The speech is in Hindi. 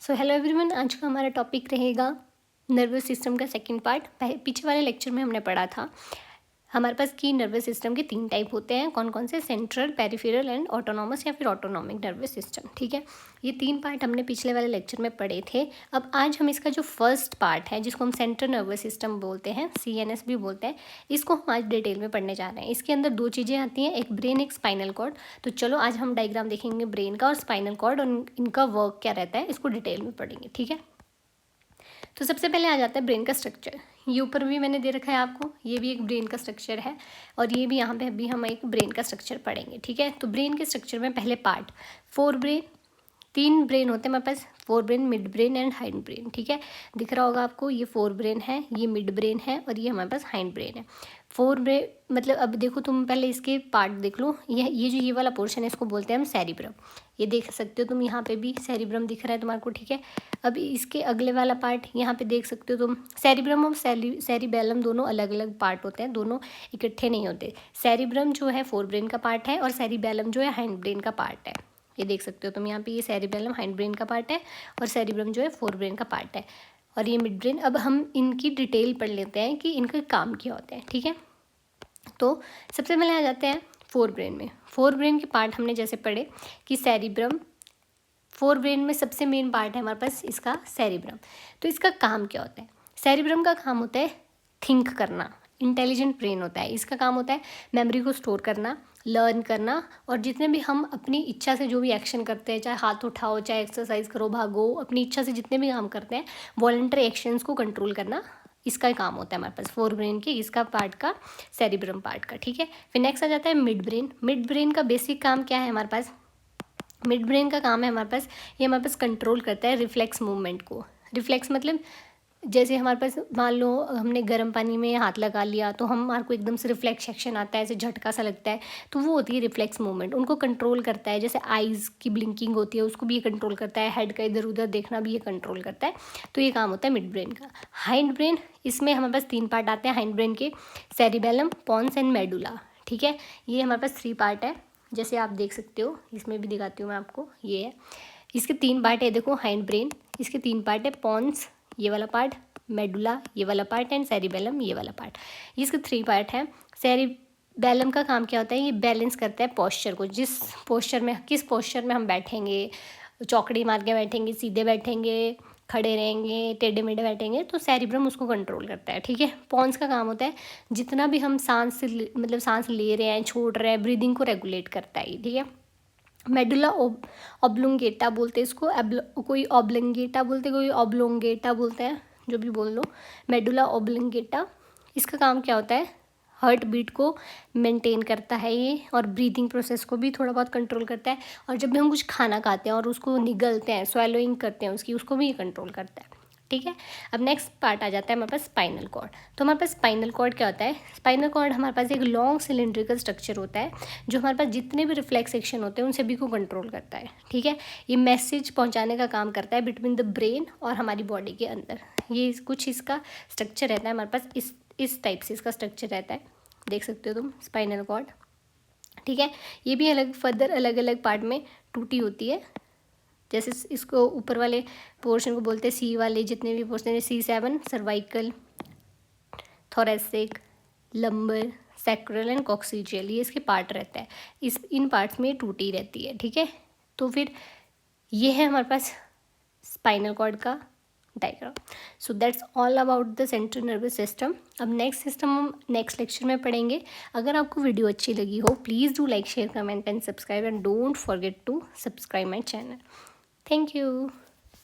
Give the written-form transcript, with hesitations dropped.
सो हेलो एवरीवन, आज का हमारा टॉपिक रहेगा नर्वस सिस्टम का सेकंड पार्ट। पीछे वाले लेक्चर में हमने पढ़ा था हमारे पास कि नर्वस सिस्टम के 3 टाइप होते हैं। कौन कौन से? सेंट्रल, पेरिफेरल एंड ऑटोनॉमस या फिर ऑटोनॉमिक नर्वस सिस्टम। ठीक है, ये 3 पार्ट हमने पिछले वाले लेक्चर में पढ़े थे। अब आज हम इसका जो फर्स्ट पार्ट है, जिसको हम सेंट्रल नर्वस सिस्टम बोलते हैं, CNS भी बोलते हैं, इसको हम आज डिटेल में पढ़ने जा रहे हैं। इसके अंदर 2 चीज़ें आती हैं, एक ब्रेन, एक स्पाइनल कॉर्ड। तो चलो आज हम डायग्राम देखेंगे ब्रेन का और स्पाइनल कॉर्ड और इनका वर्क क्या रहता है, इसको डिटेल में पढ़ेंगे। ठीक है, तो सबसे पहले आ जाता है ब्रेन का स्ट्रक्चर। ये ऊपर भी मैंने दे रखा है आपको, ये भी एक ब्रेन का स्ट्रक्चर है और ये भी यहाँ पे अभी हम एक ब्रेन का स्ट्रक्चर पढ़ेंगे। ठीक है, तो ब्रेन के स्ट्रक्चर में पहले पार्ट 4 ब्रेन, 3 ब्रेन होते हैं हमारे पास, 4 brain, mid brain and hind brain. ठीक है, दिख रहा होगा आपको, ये 4 ब्रेन है, ये मिड ब्रेन है और ये हमारे पास हाइंड ब्रेन है। 4 ब्रेन मतलब अब देखो तुम पहले इसके पार्ट देख लो। ये जो ये वाला पोर्शन है, इसको बोलते हैं हम सेरिब्रम। ये देख सकते हो तुम, यहाँ पे भी सेरिब्रम दिख रहा है तुम्हारे को। ठीक है, अब इसके अगले वाला पार्ट यहाँ पे देख सकते हो तुम। सेरिब्रम और सेरिबेलम दोनों अलग अलग पार्ट होते हैं, दोनों इकट्ठे नहीं होते। सेरिब्रम जो है 4 ब्रेन का पार्ट है और सेरिबेलम जो है हाइंड ब्रेन का पार्ट है। ये देख सकते हो तुम यहाँ पे, ये सेरिबेलम हाइंड ब्रेन का पार्ट है और सेरिब्रम जो है 4 ब्रेन का पार्ट है और ये मिड ब्रेन। अब हम इनकी डिटेल पढ़ लेते हैं कि इनके काम क्या होते हैं। ठीक है, तो सबसे पहले आ जाते हैं 4 ब्रेन में। 4 ब्रेन के पार्ट हमने जैसे पढ़े कि सेरिब्रम, 4 ब्रेन में सबसे मेन पार्ट है हमारे पास इसका सेरिब्रम। तो इसका काम क्या होता है? सेरिब्रम का काम होता है थिंक करना, इंटेलिजेंट ब्रेन होता है। इसका काम होता है मेमोरी को स्टोर करना, लर्न करना और जितने भी हम अपनी इच्छा से जो भी एक्शन करते हैं, चाहे हाथ उठाओ, चाहे एक्सरसाइज करो, भागो, अपनी इच्छा से जितने भी काम करते हैं, वॉलंटरी एक्शंस को कंट्रोल करना, इसका काम होता है हमारे पास 4 ब्रेन के, इसका पार्ट का, सेरिब्रम पार्ट का। ठीक है, फिर नेक्स्ट आ जाता है मिड ब्रेन। मिड ब्रेन का बेसिक काम क्या है हमारे पास? मिड ब्रेन का काम है हमारे पास, ये हमारे पास कंट्रोल करता है रिफ्लेक्स मूवमेंट को। रिफ्लेक्स मतलब जैसे हमारे पास मान लो हमने गर्म पानी में हाथ लगा लिया तो हमारे को एकदम से रिफ्लेक्स एक्शन आता है, ऐसे झटका सा लगता है, तो वो होती है रिफ्लेक्स मूवमेंट। उनको कंट्रोल करता है। जैसे आइज़ की ब्लिंकिंग होती है, उसको भी ये कंट्रोल करता है। हेड का इधर उधर देखना भी ये कंट्रोल करता है। तो ये काम होता है मिड ब्रेन का। हाइंड ब्रेन, इसमें हमारे पास 3 पार्ट आते हैं हाइंड ब्रेन के, सेरिबेलम, पॉन्स एंड मेडुला। ठीक है, ये हमारे पास 3 पार्ट है, जैसे आप देख सकते हो, इसमें भी दिखाती हूँ मैं आपको। ये है, इसके 3 पार्ट है, देखो हाइंड ब्रेन, इसके 3 पार्ट है, पॉन्स ये वाला पार्ट, मेडुला ये वाला पार्ट एंड सेरिबेलम ये वाला पार्ट। इसके 3 पार्ट हैं। सेरिबेलम का काम क्या होता है? ये बैलेंस करता है पोस्चर को, जिस पोस्चर में, किस पोस्चर में हम बैठेंगे, चौकड़ी मार के बैठेंगे, सीधे बैठेंगे, खड़े रहेंगे, टेढ़े मेढ़े बैठेंगे, तो सेरिब्रम उसको कंट्रोल करता है। ठीक है, पॉन्स का काम होता है जितना भी हम सांस मतलब सांस ले रहे हैं, छोड़ रहे हैं, ब्रीदिंग को रेगुलेट करता है। ठीक है, मेडुला ऑब्लोंगेटा बोलते हैं इसको, कोई ऑब्लोंगेटा बोलते, कोई ऑब्लोंगेटा बोलते हैं, जो भी बोल लो। मेडुला ऑब्लोंगेटा, इसका काम क्या होता है? हार्ट बीट को मेंटेन करता है ये, और ब्रीदिंग प्रोसेस को भी थोड़ा बहुत कंट्रोल करता है। और जब भी हम कुछ खाना खाते हैं और उसको निगलते हैं, स्वैलोइंग करते हैं उसकी, उसको भी ये कंट्रोल करता है। ठीक है, अब नेक्स्ट पार्ट आ जाता है हमारे पास स्पाइनल कॉर्ड। तो हमारे पास स्पाइनल कॉर्ड क्या होता है? स्पाइनल कॉर्ड हमारे पास एक लॉन्ग सिलेंड्रिकल स्ट्रक्चर होता है, जो हमारे पास जितने भी रिफ्लेक्स एक्शन होते हैं उन सभी को कंट्रोल करता है। ठीक है, ये मैसेज पहुंचाने का काम करता है बिटवीन द ब्रेन और हमारी बॉडी के अंदर। ये कुछ इसका स्ट्रक्चर रहता है हमारे पास, इस टाइप से इसका स्ट्रक्चर रहता है, देख सकते हो तुम स्पाइनल कॉर्ड। ठीक है, ये भी अलग फर्दर अलग अलग पार्ट में टूटी होती है। जैसे इसको ऊपर वाले पोर्शन को बोलते हैं सी वाले, जितने भी पोर्शन है, C7 cervical, thoracic, lumbar, sacral and coccygeal, ये इसके पार्ट रहता है। इन पार्ट्स में टूटी रहती है। ठीक है, तो फिर ये है हमारे पास स्पाइनल कॉर्ड का diagram. So that's all about the central nervous system. अब नेक्स्ट सिस्टम हम नेक्स्ट लेक्चर में पढ़ेंगे। अगर आपको वीडियो अच्छी लगी हो, please do like, share, comment and subscribe, and don't forget to subscribe my channel. Thank you.